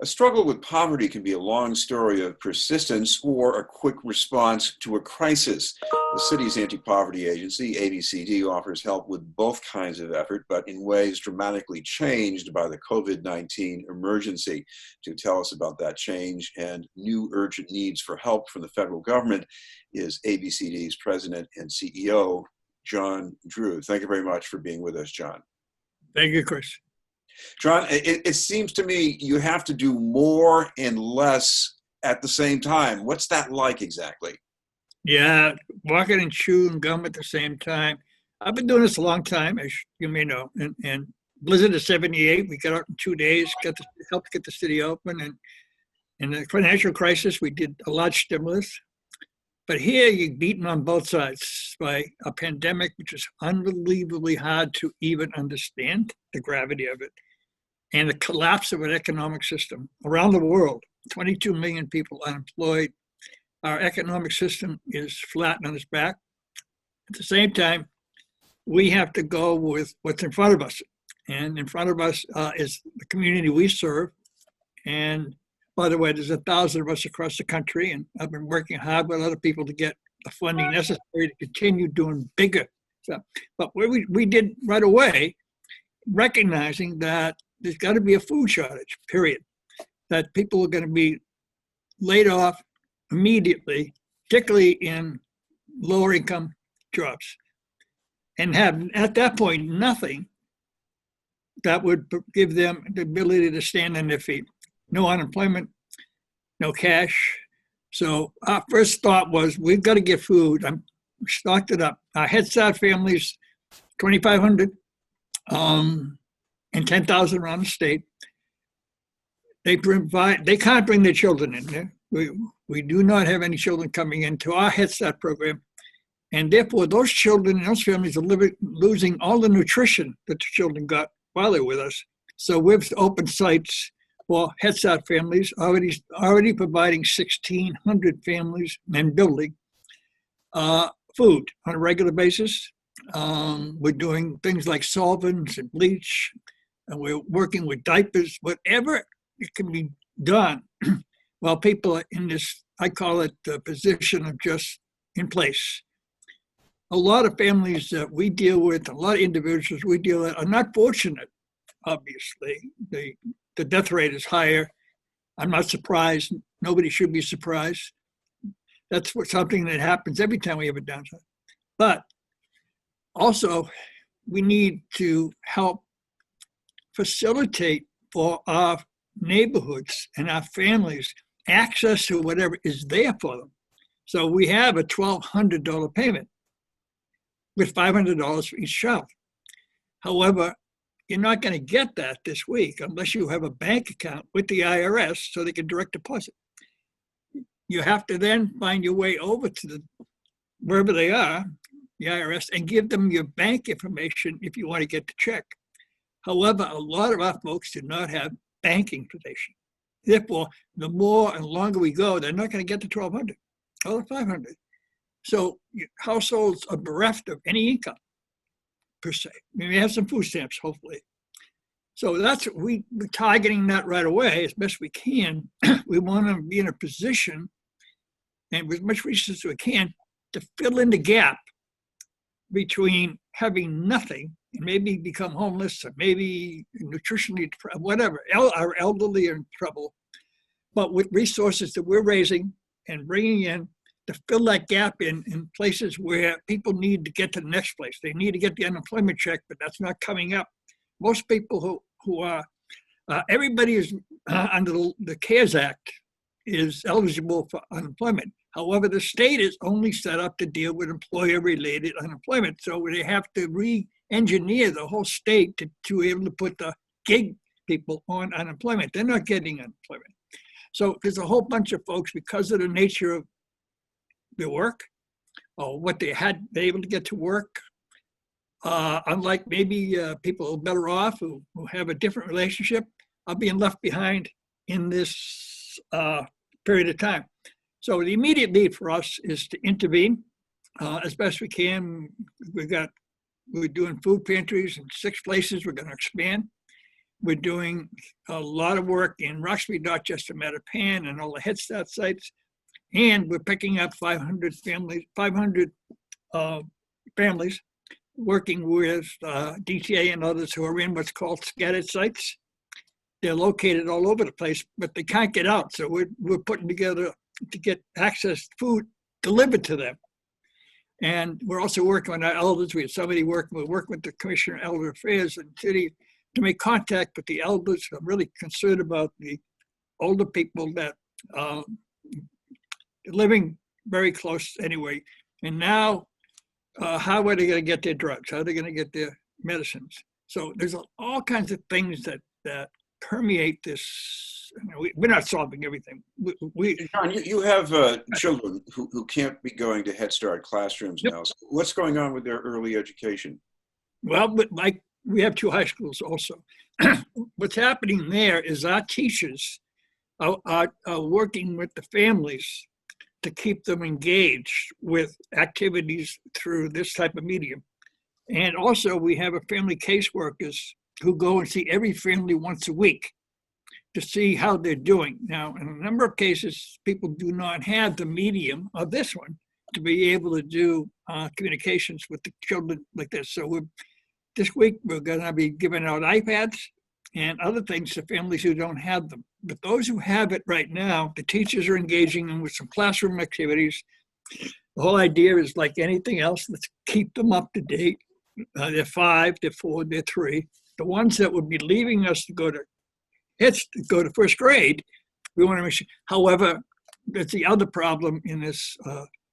A struggle with poverty can be a long story of persistence or a quick response to a crisis. The city's anti-poverty agency, ABCD, offers help with both kinds of effort, but in ways dramatically changed by the COVID-19 emergency. To tell us about that change and new urgent needs for help from the federal government is ABCD's president and CEO, John Drew. Thank you very much for being with us, John. Thank you, Chris. John, it seems to me you have to do more and less at the same time. What's that like exactly? Yeah, walking and chewing gum at the same time. I've been doing this a long time, as you may know. And Blizzard of '78, we got out in 2 days, helped get the city open. And in the financial crisis, we did a large stimulus. But here you're beaten on both sides by a pandemic, which is unbelievably hard to even understand the gravity of it, and the collapse of an economic system around the world. 22 million people unemployed. Our economic system is flat on its back. At the same time, we have to go with what's in front of us. And in front of us is the community we serve. And by the way, there's 1,000 of us across the country, and I've been working hard with other people to get the funding necessary to continue doing bigger stuff. But what we did right away, recognizing that there's got to be a food shortage, period, that people are going to be laid off immediately, particularly in lower income jobs, and have at that point nothing that would give them the ability to stand on their feet. No unemployment, no cash. So our first thought was, we've got to get food. We stocked it up. Our Head Start families, 2,500 and 10,000 around the state. They can't bring their children in there. We do not have any children coming into our Head Start program. And therefore, those children and those families are losing all the nutrition that the children got while they were with us. So we've opened sites for Head Start families, already providing 1,600 families and building food on a regular basis. We're doing things like solvents and bleach, and we're working with diapers, whatever it can be done while people are in this, I call it the position of just in place. A lot of families that we deal with, a lot of individuals we deal with are not fortunate, obviously. The death rate is higher. I'm not surprised. Nobody should be surprised. That's something that happens every time we have a downside. But also, we need to help facilitate for our neighborhoods and our families access to whatever is there for them. So we have a $1,200 payment with $500 for each child. However, you're not going to get that this week unless you have a bank account with the IRS so they can direct deposit. You have to then find your way over to wherever they are, the IRS, and give them your bank information if you want to get the check. However, a lot of our folks do not have banking information. Therefore, the more and longer we go, they're not going to get the $1,200 or the $500. So households are bereft of any income, per se. We have some food stamps, hopefully. So we're targeting that right away as best we can. We want to be in a position, and with as much research as we can, to fill in the gap between having nothing and maybe become homeless or maybe nutritionally, whatever, our elderly are in trouble, but with resources that we're raising and bringing in to fill that gap in places where people need to get to the next place. They need to get the unemployment check, but that's not coming up. Most people who are, everybody is under the CARES Act is eligible for unemployment. However, the state is only set up to deal with employer-related unemployment. So they have to re-engineer the whole state to be able to put the gig people on unemployment. They're not getting unemployment. So there's a whole bunch of folks, because of the nature of their work or what they had been able to get to work, unlike maybe people who are better off, who have a different relationship, are being left behind in this period of time. So the immediate need for us is to intervene as best we can. We're doing food pantries in 6 places. We're going to expand. We're doing a lot of work in Roxbury, Dorchester, Mattapan, and all the Head Start sites. And we're picking up 500 families, working with DTA and others who are in what's called scattered sites. They're located all over the place, but they can't get out. So we're putting together to get access food delivered to them. And we're also working on our elders. We have somebody working with the Commissioner of Elder Affairs in the city to make contact with the elders. I'm really concerned about the older people that living very close anyway. And now, how are they going to get their drugs? How are they going to get their medicines? So there's all kinds of things that permeate this. We're not solving everything. John, you have children who can't be going to Head Start classrooms now. So what's going on with their early education? Well, but like we have 2 high schools also. What's happening there is our teachers are working with the families to keep them engaged with activities through this type of medium. And also we have a family caseworkers who go and see every family once a week to see how they're doing. Now, in a number of cases, people do not have the medium of this one to be able to do communications with the children like this. So this week, we're gonna be giving out iPads and other things to families who don't have them. But those who have it right now, the teachers are engaging them with some classroom activities. The whole idea is like anything else, let's keep them up to date. They're 5, they're 4, they're 3. The ones that would be leaving us to go to first grade, we want to make sure. However, that's the other problem in this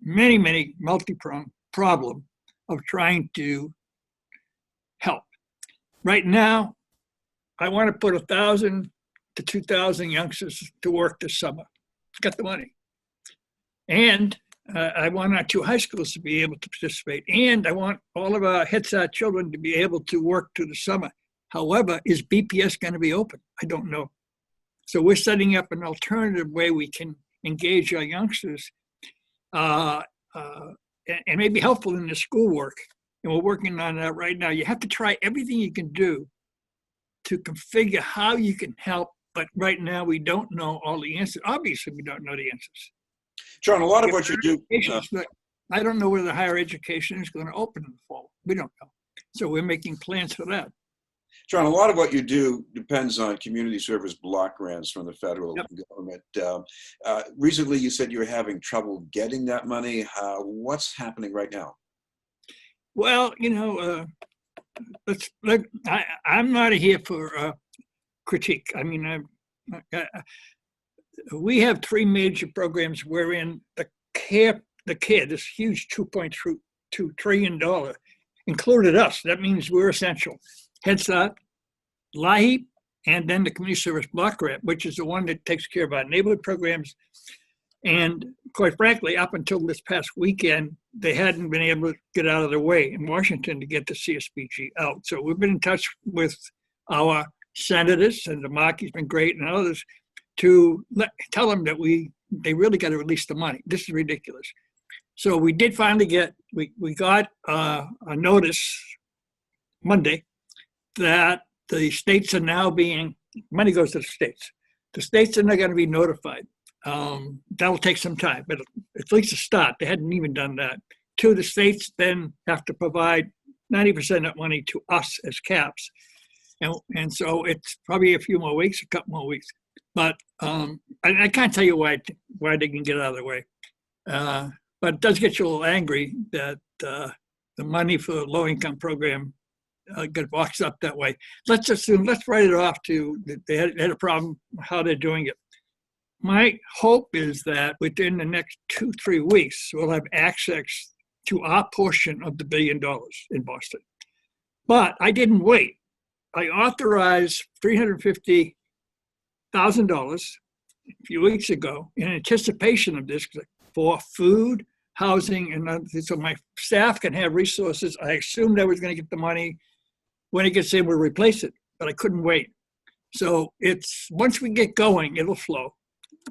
many multi-pronged problem of trying to help. Right now, I want to put 1,000 to 2,000 youngsters to work this summer. Got the money. And I want our 2 high schools to be able to participate. And I want all of our Head Start children to be able to work through the summer. However, is BPS going to be open? I don't know. So we're setting up an alternative way we can engage our youngsters and may be helpful in the schoolwork. And we're working on that right now. You have to try everything you can do to configure how you can help. But right now, we don't know all the answers. Obviously, we don't know the answers. John, a lot of what you do. I don't know whether higher education is going to open in the fall. We don't know. So we're making plans for that. John, a lot of what you do depends on community service block grants from the federal government. Recently, you said you were having trouble getting that money. What's happening right now? Well, I'm not here for critique. I mean, we have 3 major programs wherein the care, this huge $2.2 trillion included us. That means we're essential. Head Start, LIHEAP, and then the Community Service Block Grant, which is the one that takes care of our neighborhood programs. And quite frankly, up until this past weekend, they hadn't been able to get out of their way in Washington to get the CSBG out. So we've been in touch with our senators, and Markey's been great, and others, to tell them that they really got to release the money. This is ridiculous. So we did finally we got a notice Monday that the states are now money goes to the states. The states are not going to be notified. That'll take some time, but at least a start. They hadn't even done that. 2, the states then have to provide 90% of that money to us as CAPS. And so it's probably a few more weeks, a couple more weeks. But I can't tell you why they can get out of the way. But it does get you a little angry that the money for the low-income program got boxed up that way. Let's write it off to they had a problem how they're doing it. My hope is that within the next 2-3 weeks, we'll have access to our portion of the $1 billion in Boston. But I didn't wait. I authorized $350,000 a few weeks ago in anticipation of this for food, housing, and so my staff can have resources. I assumed I was going to get the money. When it gets in, we'll replace it, but I couldn't wait. So once we get going, it'll flow,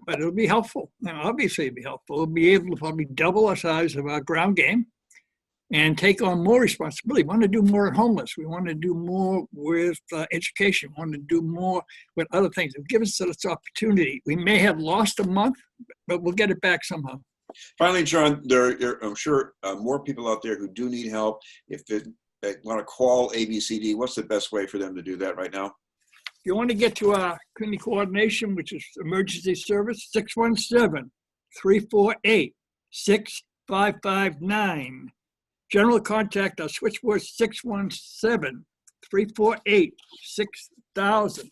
but it'll be helpful. And obviously it'll be helpful. We'll be able to probably double the size of our ground game. and take on more responsibility. We want to do more at homeless. We want to do more with education. We want to do more with other things. Give us this opportunity. We may have lost a month, but we'll get it back somehow. Finally, John, I'm sure more people out there who do need help. If they want to call ABCD, what's the best way for them to do that right now? If you want to get to our community coordination, which is emergency service, 617-348-6559. General contact, our switchboard 617-348-6000.